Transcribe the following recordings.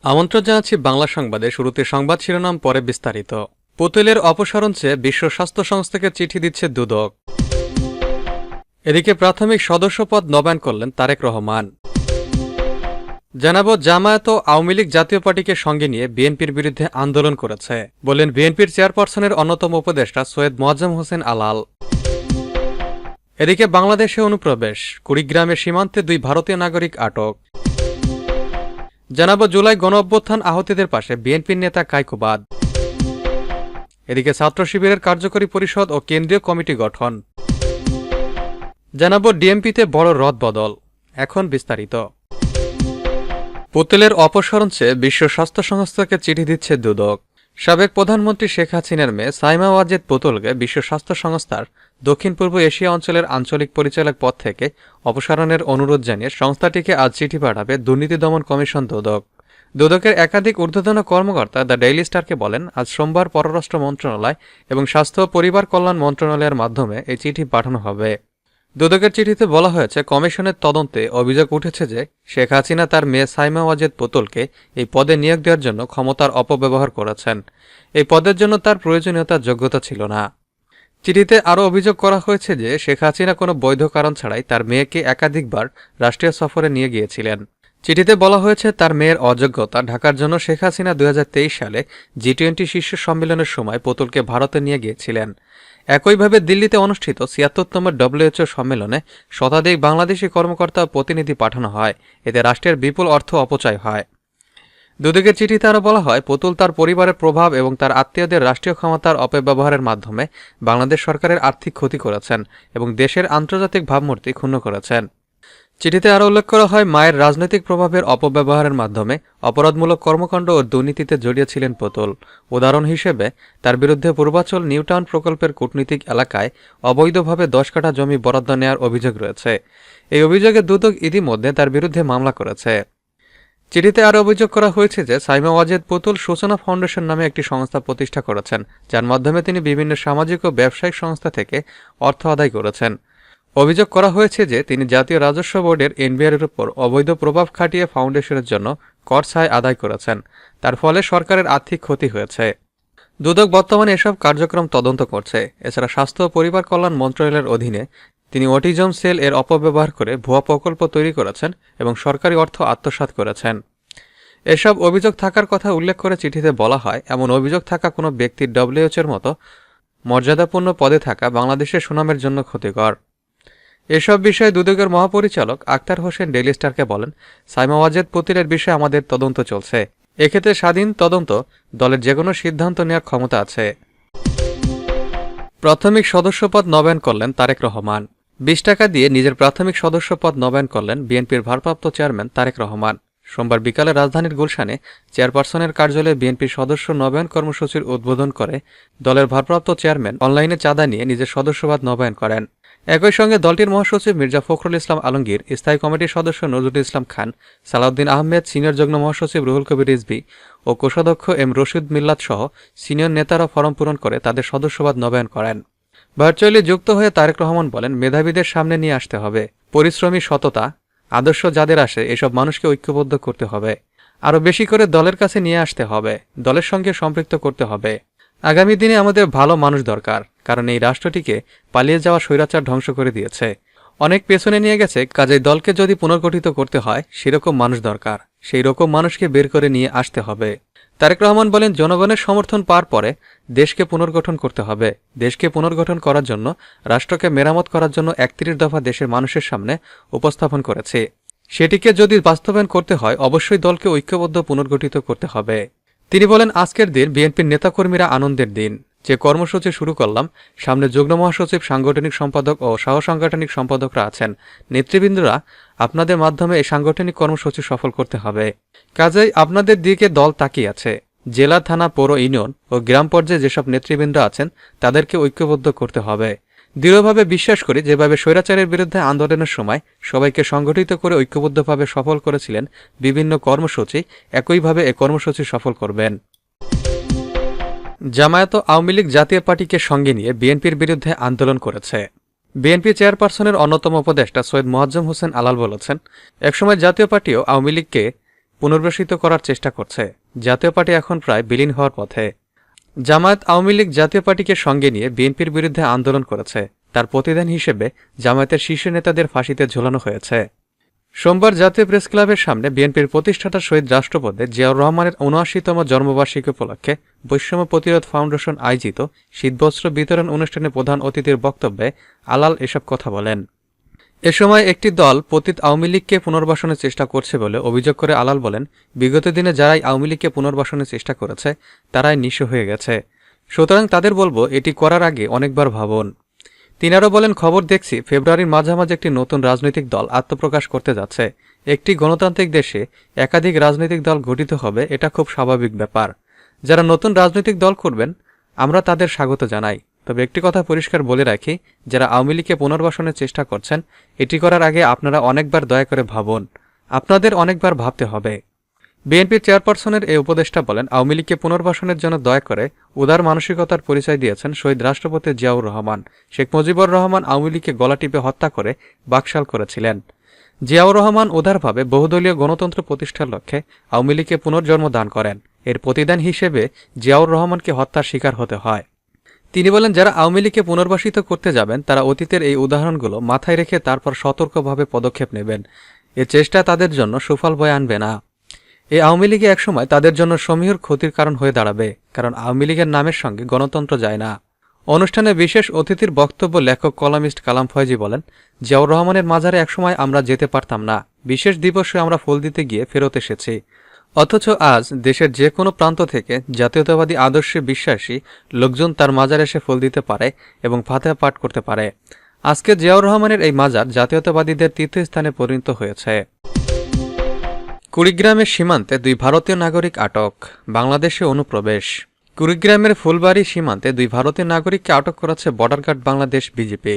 আমন্ত্রণ জানাচ্ছি বাংলা সংবাদে। শুরুতে সংবাদ শিরোনাম, পরে বিস্তারিত। পুতুলের অপসারণ চেয়ে বিশ্ব স্বাস্থ্য সংস্থাকে চিঠি দিচ্ছে দুদক। এদিকে প্রাথমিক সদস্যপদ নবায়ন করলেন তারেক রহমান। জানাবো, জামায়াত ও আওয়ামী লীগ জাতীয় পার্টিকে সঙ্গে নিয়ে বিএনপির বিরুদ্ধে আন্দোলন করেছে বলেন বিএনপির চেয়ারপারসনের অন্যতম উপদেষ্টা সৈয়দ মোয়াজ্জেম হোসেন আলাল। এদিকে বাংলাদেশে অনুপ্রবেশ, কুড়িগ্রামের সীমান্তে 2 ভারতীয় নাগরিক আটক। জানাবো, জুলাই গণঅভ্যুত্থান আহতদের পাশে বিএনপির নেতা কায়কোবাদ। এদিকে ছাত্র শিবিরের কার্যকরী পরিষদ ও কেন্দ্রীয় কমিটি গঠন। জানাবো, ডিএমপিতে বড় রদবদল। এখন বিস্তারিত। পুতুলের অপসারণ চেয়ে বিশ্ব স্বাস্থ্য সংস্থাকে চিঠি দিচ্ছে দুদক। সাবেক প্রধানমন্ত্রী শেখ হাসিনার মেয়ে সাইমা ওয়াজেদ পুতুলকে বিশ্ব স্বাস্থ্য সংস্থার দক্ষিণ পূর্ব এশিয়া অঞ্চলের আঞ্চলিক পরিচালক পদ থেকে অপসারণের অনুরোধ জানিয়ে সংস্থাটিকে আজ চিঠি পাঠাবে দুর্নীতি দমন কমিশন দুদক। দুদকের একাধিক ঊর্ধ্বতন কর্মকর্তা দ্য ডেইলি স্টারকে বলেন, আজ সোমবার পররাষ্ট্র মন্ত্রণালয় এবং স্বাস্থ্য ও পরিবার কল্যাণ মন্ত্রণালয়ের মাধ্যমে এই চিঠি পাঠানো হবে। দুদকের চিঠিতে বলা হয়েছে, কমিশনের তদন্তে অভিযোগ উঠেছে যে শেখ হাসিনা তার মেয়ে সাইমা ওয়াজেদ পুতুলকে এই পদে নিয়োগ দেওয়ার জন্য ক্ষমতার অপব্যবহার করেছেন। এই পদের জন্য তার প্রয়োজনীয়তার যোগ্যতা ছিল না। চিঠিতে আরও অভিযোগ করা হয়েছে যে শেখ হাসিনা কোনো বৈধ কারণ ছাড়াই তার মেয়েকে একাধিকবার রাষ্ট্রীয় সফরে নিয়ে গিয়েছিলেন। চিঠিতে বলা হয়েছে, তার মেয়ের অযোগ্যতা ঢাকার জন্য শেখ হাসিনা 2023 সালে G20 শীর্ষ সম্মেলনের সময় পুতুলকে ভারতে নিয়ে গিয়েছিলেন। একইভাবে দিল্লিতে অনুষ্ঠিত 76তম WHO সম্মেলনে শতাধিক বাংলাদেশি কর্মকর্তা ও প্রতিনিধি পাঠানো হয়। এতে রাষ্ট্রের বিপুল অর্থ অপচয় হয়। দুদকের চিঠিতে আরও বলা হয়, পুতুল তার পরিবারের প্রভাব এবং তার আত্মীয়দের রাষ্ট্রীয় ক্ষমতার অপব্যবহারের মাধ্যমে বাংলাদেশ সরকারের আর্থিক ক্ষতি করেছেন এবং দেশের আন্তর্জাতিক ভাবমূর্তি ক্ষুণ্ণ করেছেন। চিঠিতে আরও উল্লেখ করা হয়, মায়ের রাজনৈতিক প্রভাবের অপব্যবহারের মাধ্যমে অপরাধমূলক কর্মকাণ্ড ও দুর্নীতিতে জড়িয়েছিলেন পুতুল। উদাহরণ হিসেবে তার বিরুদ্ধে পূর্বাচল নিউটাউন প্রকল্পের কূটনীতিক এলাকায় অবৈধভাবে 10 কাঠা জমি বরাদ্দ নেওয়ার অভিযোগ রয়েছে। এই অভিযোগে দুদক ইতিমধ্যে তার বিরুদ্ধে মামলা করেছে। চিঠিতে আরও অভিযোগ করা হয়েছে যে সাইমা ওয়াজেদ পুতুল সূচনা ফাউন্ডেশন নামে একটি সংস্থা প্রতিষ্ঠা করেছেন, যার মাধ্যমে তিনি বিভিন্ন সামাজিক ও ব্যবসায়িক সংস্থা থেকে অর্থ আদায় করেছেন। অভিযোগ করা হয়েছে যে তিনি জাতীয় রাজস্ব বোর্ডের এনবিআরের উপর অবৈধ প্রভাব খাটিয়ে ফাউন্ডেশনের জন্য কর ছাই আদায় করেছেন। তার ফলে সরকারের আর্থিক ক্ষতি হয়েছে। দুদক বর্তমানে এসব কার্যক্রম তদন্ত করছে। এছাড়া স্বাস্থ্য ও পরিবার কল্যাণ মন্ত্রণালয়ের অধীনে তিনি অটিজম সেল এর অপব্যবহার করে ভুয়া প্রকল্প তৈরি করেছেন এবং সরকারি অর্থ আত্মসাৎ করেছেন। এসব অভিযোগ থাকার কথা উল্লেখ করে চিঠিতে বলা হয়, এমন অভিযোগ থাকা কোনো ব্যক্তির WHO-এর মতো মর্যাদাপূর্ণ পদে থাকা বাংলাদেশের সুনামের জন্য ক্ষতিকর। এসব বিষয়ে দুদকের মহাপরিচালক আক্তার হোসেন ডেইলি স্টারকে বলেন, সাইমা ওয়াজেদ পুতুলের বিষয়ে আমাদের তদন্ত চলছে। এক্ষেত্রে স্বাধীন তদন্ত দলের যেকোনো সিদ্ধান্ত নেওয়ার ক্ষমতা আছে। প্রাথমিক সদস্যপদ নবায়ন করলেন তারেক রহমান। 20 টাকা দিয়ে নিজের প্রাথমিক সদস্যপদ নবায়ন করলেন বিএনপির ভারপ্রাপ্ত চেয়ারম্যান তারেক রহমান। সোমবার বিকালে রাজধানীর গুলশানে চেয়ারপারসনের কার্যালয়ে বিএনপির সদস্য নবায়ন কর্মসূচির উদ্বোধন করে দলের ভারপ্রাপ্ত চেয়ারম্যান অনলাইনে চাঁদা নিয়ে নিজের সদস্যপদ নবায়ন করেন। একই সঙ্গে দলটির মহাসচিব মির্জা ফখরুল ইসলাম আলমগীর, স্থায়ী কমিটির সদস্য নজরুল ইসলাম খান, সালাউদ্দিন আহমেদ, সিনিয়র যুগ্ম মহাসচিব রুহুল কবির রিজভী ও কোষাধ্যক্ষ এম রশিদ মিল্লাত সহ সিনিয়র নেতারা ফরম পূরণ করে তাদের সদস্যপদ নবায়ন করেন। ভার্চুয়ালি যুক্ত হয়ে তারেক রহমান বলেন, মেধাবীদের সামনে নিয়ে আসতে হবে। পরিশ্রমী, সততা, আদর্শ যাদের আসে, এসব মানুষকে ঐক্যবদ্ধ করতে হবে। আরও বেশি করে দলের কাছে নিয়ে আসতে হবে, দলের সঙ্গে সম্পৃক্ত করতে হবে। আগামী দিনে আমাদের ভালো মানুষ দরকার, কারণ এই রাষ্ট্রটিকে পালিয়ে যাওয়া স্বৈরাচার ধ্বংস করে দিয়েছে, অনেক পেছনে নিয়ে গেছে। কাজেই দলকে যদি পুনর্গঠিত করতে হয়, সেরকম মানুষ দরকার। সেই রকম মানুষকে বের করে নিয়ে আসতে হবে। তারেক রহমান বলেন, জনগণের সমর্থন পাওয়ার পরে দেশকে পুনর্গঠন করতে হবে। দেশকে পুনর্গঠন করার জন্য, রাষ্ট্রকে মেরামত করার জন্য 31 দফা দেশের মানুষের সামনে উপস্থাপন করেছে। সেটিকে যদি বাস্তবায়ন করতে হয়, অবশ্যই দলকে ঐক্যবদ্ধ পুনর্গঠিত করতে হবে। তিনি বলেন, আজকের দিন বিএনপির নেতাকর্মীরা আনন্দের দিন। যে কর্মসূচি শুরু করলাম, সামনে যুগ্ম মহাসচিব, সাংগঠনিক সম্পাদক ও সহ সাংগঠনিক সম্পাদকরা আছেন। নেতৃবৃন্দরা, আপনাদের মাধ্যমে এই সাংগঠনিক কর্মসূচি সফল করতে হবে। কাজেই আপনাদের দিকে দল তাকিয়ে আছে। জেলা, থানা, পৌর, ইউনিয়ন ও গ্রাম পর্যায়ে যেসব নেতৃবৃন্দ আছেন, তাদেরকে ঐক্যবদ্ধ করতে হবে। দৃঢ়ভাবে বিশ্বাস করি, যেভাবে স্বৈরাচারের বিরুদ্ধে আন্দোলনের সময় সবাইকে সংগঠিত করে ঐক্যবদ্ধভাবে সফল করেছিলেন বিভিন্ন কর্মসূচি, একইভাবে এ কর্মসূচি সফল করবেন। জামায়াত ও আওয়ামী লীগ জাতীয় পার্টিকে সঙ্গে নিয়ে বিএনপির বিরুদ্ধে আন্দোলন করেছে। বিএনপি চেয়ারপারসনের অন্যতম উপদেষ্টা সৈয়দ মোয়াজ্জেম হোসেন আলাল বলেছেন, একসময় জাতীয় পার্টি ও আওয়ামী লীগকে পুনর্বাসিত করার চেষ্টা করছে। জাতীয় পার্টি এখন প্রায় বিলীন হওয়ার পথে। জামায়াত আওয়ামী লীগ জাতীয় পার্টিকে সঙ্গে নিয়ে বিএনপির বিরুদ্ধে আন্দোলন করেছে। তার প্রতিদান হিসেবে জামায়াতের শীর্ষ নেতাদের ফাঁসিতে ঝোলানো হয়েছে। সোমবার জাতীয় প্রেস ক্লাবের সামনে বিএনপির প্রতিষ্ঠাতা শহীদ রাষ্ট্রপতি জিয়াউর রহমানের ৭৯তম জন্মবার্ষিকী উপলক্ষে বৈষম্য প্রতিরোধ ফাউন্ডেশন আয়োজিত শীতবস্ত্র বিতরণ অনুষ্ঠানে প্রধান অতিথির বক্তব্যে আলাল এসব কথা বলেন। এ সময় একটি দল পতিত আওয়ামী লীগকে পুনর্বাসনের চেষ্টা করছে বলে অভিযোগ করে আলাল বলেন, বিগত দিনে যারাই আওয়ামী লীগকে পুনর্বাসনের চেষ্টা করেছে তারাই নিঃস্ব হয়ে গেছে। সুতরাং তাদের বলবো, এটি করার আগে অনেকবার ভাবুন। তিনি আরও বলেন, খবর দেখছি ফেব্রুয়ারির মাঝামাঝি একটি নতুন রাজনৈতিক দল আত্মপ্রকাশ করতে যাচ্ছে। একটি গণতান্ত্রিক দেশে একাধিক রাজনৈতিক দল গঠিত হবে, এটা খুব স্বাভাবিক ব্যাপার। যারা নতুন রাজনৈতিক দল করবেন আমরা তাদের স্বাগত জানাই। তবে একটি কথা পরিষ্কার বলে রাখি, যারা আওয়ামী লীগকে পুনর্বাসনের চেষ্টা করছেন এটি করার আগে আপনারা অনেকবার দয়া করে ভাবুন। আপনাদের অনেকবার ভাবতে হবে। বিএনপির চেয়ারপারসনের এই উপদেষ্টা বলেন, আওয়ামী লীগকে পুনর্বাসনের জন্য দয়া করে উদার মানসিকতার পরিচয় দিয়েছেন শহীদ রাষ্ট্রপতি জিয়াউর রহমান। শেখ মুজিবুর রহমান আওয়ামী লীগকে গলা টিপে হত্যা করে বাকশাল করেছিলেন। জিয়াউর রহমান উদারভাবে বহুদলীয় গণতন্ত্র প্রতিষ্ঠার লক্ষ্যে আওয়ামী লীগকে পুনর্জন্ম দান করেন। এর প্রতিদান হিসেবে জিয়াউর রহমানকে হত্যার শিকার হতে হয়। তিনি বলেন, যারা আওয়ামী লীগকে পুনর্বাসিত করতে যাবেন তারা অতীতের এই উদাহরণগুলো মাথায় রেখে তারপর সতর্কভাবে পদক্ষেপ নেবেন। এ চেষ্টা তাদের জন্য সুফল বয়ে আনবে না। এই আওয়ামী লীগে একসময় তাদের জন্য সমীহ ক্ষতির কারণ হয়ে দাঁড়াবে, কারণ আওয়ামী লীগের নামের সঙ্গে গণতন্ত্র যায় না। অনুষ্ঠানে বিশেষ অতিথির বক্তব্য লেখক কলামিস্ট কালাম ফয়জি বলেন, জিয়াউর রহমানের মাজারে একসময় আমরা যেতে পারতাম না। বিশেষ দিবসে আমরা ফুল দিতে গিয়ে ফেরত এসেছি। অথচ আজ দেশের যে কোনো প্রান্ত থেকে জাতীয়তাবাদী আদর্শে বিশ্বাসী লোকজন তার মাজারে এসে ফুল দিতে পারে এবং ফাতিহা পাঠ করতে পারে। আজকে জিয়াউর রহমানের এই মাজার জাতীয়তাবাদীদের তীর্থস্থানে পরিণত হয়েছে। কুড়িগ্রামের সীমান্তে 2 ভারতীয় নাগরিক আটক, বাংলাদেশে অনুপ্রবেশ। কুড়িগ্রামের ফুলবাড়ি সীমান্তে 2 ভারতীয় নাগরিককে আটক করেছে বর্ডার গার্ড বাংলাদেশ বিজিপি।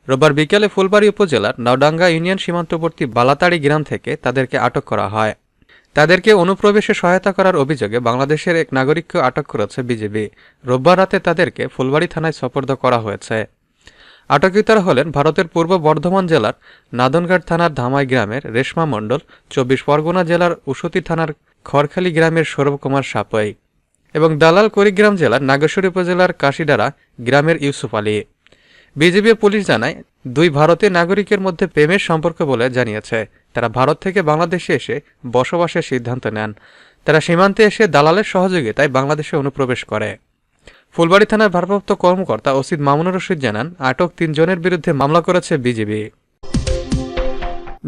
রোববার বিকেলে ফুলবাড়ি উপজেলার নাওডাঙ্গা ইউনিয়ন সীমান্তবর্তী বালাতাড়ি গ্রাম থেকে তাদেরকে আটক করা হয়। তাদেরকে অনুপ্রবেশে সহায়তা করার অভিযোগে বাংলাদেশের এক নাগরিককে আটক করেছে বিজিবি। রোববার রাতে তাদেরকে ফুলবাড়ি থানায় সোপর্দ করা হয়েছে। আটককৃতরা হলেন ভারতের পূর্ব বর্ধমান জেলার নাদনঘাট থানার ধামাই গ্রামের রেশমা মণ্ডল, 24 পরগনা জেলার উসতি থানার খড়খালি গ্রামের সৌরভ কুমার সাপই এবং দালাল কুড়িগ্রাম জেলার নাগেশ্বরী উপজেলার কাশিডারা গ্রামের ইউসুফ আলী। বিজিবি পুলিশ জানায়, 2 ভারতীয় নাগরিকের মধ্যে প্রেমের সম্পর্ক বলে জানিয়েছে। তারা ভারত থেকে বাংলাদেশে এসে বসবাসের সিদ্ধান্ত নেন। তারা সীমান্তে এসে দালালের সহযোগিতায় বাংলাদেশে অনুপ্রবেশ করে। ফুলবাড়ি থানার ভারপ্রাপ্ত কর্মকর্তা ওসি মামুনুর রশিদ জানান, আটক 3 জনের বিরুদ্ধে মামলা করেছে বিজিবি।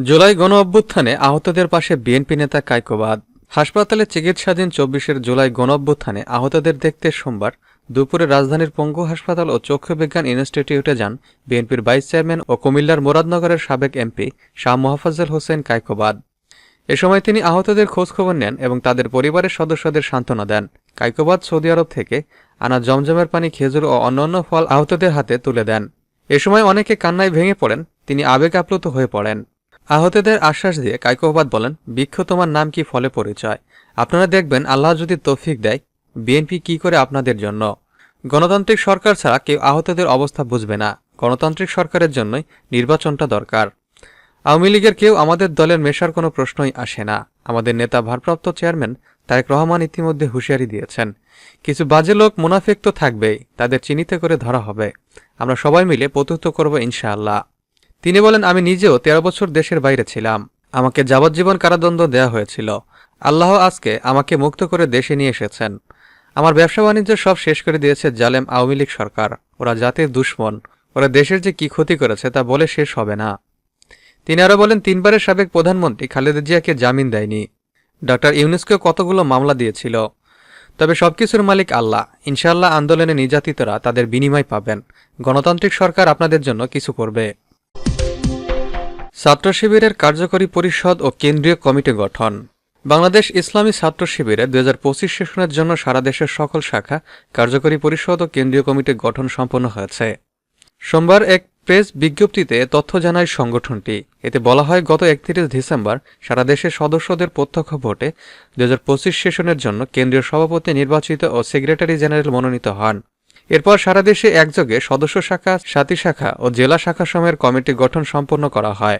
জুলাই গণ অভ্যুত্থানে আহতদের পাশে বিএনপি নেতা কায়কোবাদ। হাসপাতালে চিকিৎসাধীন 24 জুলাই গণ অভ্যুত্থানে আহতদের দেখতে সোমবার দুপুরে রাজধানীর পঙ্গু হাসপাতাল ও চক্ষু বিজ্ঞান ইনস্টিটিউটে যান বিএনপির ভাইস চেয়ারম্যান ও কুমিল্লার মুরাদনগরের সাবেক এমপি শাহ মোহাফফজল হোসেন কায়কোবাদ। এ সময় তিনি আহতদের খোঁজখবর নেন এবং তাদের পরিবারের সদস্যদের সান্ত্বনা দেন। কায়কোবাদ সৌদি আরব থেকে আনা জমজমের পানি, খেজুর ও অন্যান্য ফল আহতদের হাতে তুলে দেন। এ সময় অনেকে কান্নায় ভেঙে পড়েন। তিনি আবেগ আপ্লুত হয়ে পড়েন। আহতদের আশ্বাস দিয়ে কায়কোবাদ বলেন, বৃক্ষ তোমার নাম কি, ফলে পরিচয়। আপনারা দেখবেন আল্লাহ যদি তৌফিক দেয় বিএনপি কি করে আপনাদের জন্য। গণতান্ত্রিক সরকার ছাড়া কেউ আহতদের অবস্থা বুঝবে না। গণতান্ত্রিক সরকারের জন্যই নির্বাচনটা দরকার। আওয়ামী লীগের কেউ আমাদের দলের মেশার কোনো প্রশ্নই আসে না। আমাদের নেতা ভারপ্রাপ্ত চেয়ারম্যান তারেক রহমান ইতিমধ্যে হুঁশিয়ারি দিয়েছেন, কিছু বাজে লোক মুনাফিক তো থাকবেই, তাদের চিহ্নিত করে ধরা হবে। আমরা সবাই মিলে প্রতিহত করব ইনশাআল্লাহ। তিনি বলেন, আমি নিজেও 13 বছর দেশের বাইরে ছিলাম। আমাকে যাবজ্জীবন কারাদণ্ড দেয়া হয়েছিল। আল্লাহ আজকে আমাকে মুক্ত করে দেশে নিয়ে এসেছেন। আমার ব্যবসা বাণিজ্য সব শেষ করে দিয়েছে জালেম আওয়ামী লীগ সরকার। ওরা জাতির দুশ্মন। ওরা দেশের যে কি ক্ষতি করেছে তা বলে শেষ হবে না। তিনি আরও বলেন, 3 বারের সাবেক প্রধানমন্ত্রী খালেদা জিয়াকে জামিন দেয়নি। ডক্টর ইউনূসকে কতগুলো মামলা দিয়েছিল। তবে সবকিছুর মালিক আল্লাহ। ইনশাআল্লাহ আন্দোলনে নির্যাতিতরা তাদের বিনিময় পাবেন। গণতান্ত্রিক সরকার আপনাদের জন্য কিছু করবে। ছাত্র শিবিরের কার্যকরী পরিষদ ও কেন্দ্রীয় কমিটি গঠন। বাংলাদেশ ইসলামী ছাত্র শিবিরের 2025 সেশনের জন্য সারা দেশের সকল শাখা, কার্যকরী পরিষদ ও কেন্দ্রীয় কমিটি গঠন সম্পন্ন হয়েছে। সোমবার এক প্রেস বিজ্ঞপ্তিতে তথ্য জানায় সংগঠনটি। এতে বলা হয়, গত 31 ডিসেম্বর সারা দেশের সদস্যদের প্রত্যক্ষ ভোটে 2025 সেশনের জন্য কেন্দ্রীয় সভাপতি নির্বাচিত ও সেক্রেটারি জেনারেল মনোনীত হন। এরপর সারা দেশে একযোগে সদস্য শাখা, সাথী শাখা ও জেলা শাখা সময়ের কমিটি গঠন সম্পন্ন করা হয়।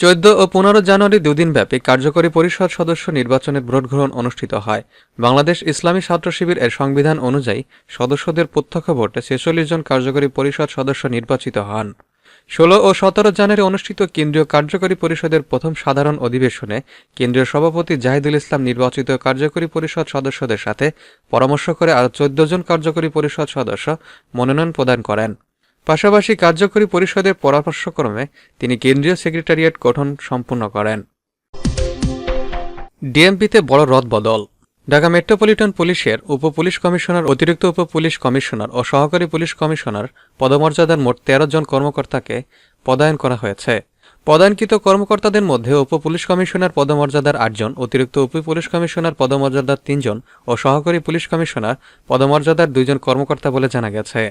14 ও 15 জানুয়ারি দুদিনব্যাপী কার্যকরী পরিষদ সদস্য নির্বাচনের ভোট গ্রহণ অনুষ্ঠিত হয়। বাংলাদেশ ইসলামী ছাত্র শিবির এর সংবিধান অনুযায়ী সদস্যদের প্রত্যক্ষ ভোটে 46 জন কার্যকরী পরিষদ সদস্য নির্বাচিত হন। 16 ও 17 জানুয়ারি অনুষ্ঠিত কেন্দ্রীয় কার্যকরী পরিষদের প্রথম সাধারণ অধিবেশনে কেন্দ্রীয় সভাপতি জাহিদুল ইসলাম নির্বাচিত কার্যকরী পরিষদ সদস্যদের সাথে পরামর্শ করে আরও 14 জন কার্যকরী পরিষদ সদস্য মনোনয়ন প্রদান করেন। পাশাপাশি কার্যকরী পরিষদের পরামর্শক্রমে তিনি কেন্দ্রীয় সেক্রেটারিয়েট গঠন সম্পূর্ণ করেন। ডিএমপিতে বড় রদবদল। ঢাকা মেট্রোপলিটন পুলিশের উপ পুলিশ কমিশনার, অতিরিক্ত উপ পুলিশ কমিশনার ও সহকারী পুলিশ কমিশনার পদমর্যাদার মোট 13 জন কর্মকর্তাকে পদায়ন করা হয়েছে। পদায়নকৃত কর্মকর্তাদের মধ্যে উপ পুলিশ কমিশনার পদমর্যাদার 8 জন, অতিরিক্ত উপ পুলিশ কমিশনার পদমর্যাদার 3 জন ও সহকারী পুলিশ কমিশনার পদমর্যাদার 2 জন কর্মকর্তা বলে জানা গেছে।